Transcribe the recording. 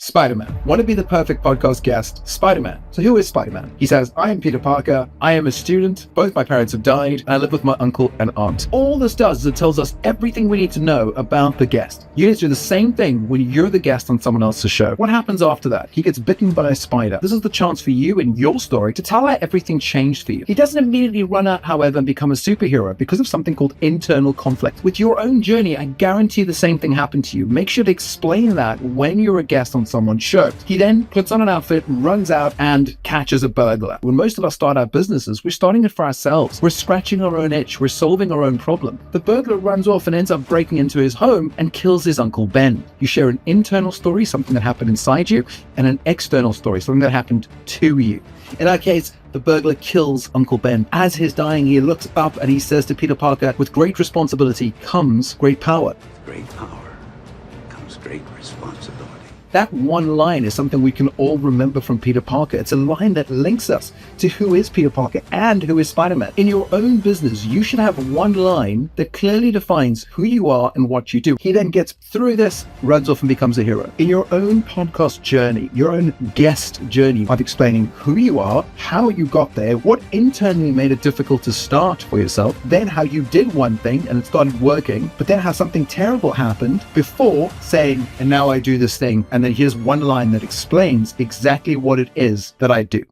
Spider-Man. Want to be the perfect podcast guest? Spider-Man. So who is Spider-Man? He says, I am Peter Parker. I am a student. Both my parents have died. And I live with my uncle and aunt. All this does is it tells us everything we need to know about the guest. You need to do the same thing when you're the guest on someone else's show. What happens after that? He gets bitten by a spider. This is the chance for you in your story to tell how everything changed for you. He doesn't immediately run out, however, and become a superhero because of something called internal conflict. With your own journey, I guarantee the same thing happened to you. Make sure to explain that when you're a guest on someone's show. He then puts on an outfit, runs out, and catches a burglar. When most of us start our businesses, we're starting it for ourselves. We're scratching our own itch. We're solving our own problem. The burglar runs off and ends up breaking into his home and kills his Uncle Ben. You share an internal story, something that happened inside you, and an external story, something that happened to you. In our case, the burglar kills Uncle Ben. As he's dying, he looks up and he says to Peter Parker, with great responsibility comes great power. Great power comes great responsibility. That one line is something we can all remember from Peter Parker. It's a line that links us to who is Peter Parker and who is Spider-Man. In your own business, you should have one line that clearly defines who you are and what you do. He then gets through this, runs off and becomes a hero. In your own podcast journey, your own guest journey of explaining who you are, how you got there, what internally made it difficult to start for yourself, then how you did one thing and it started working, but then how something terrible happened before saying, and now I do this thing. And then here's one line that explains exactly what it is that I do.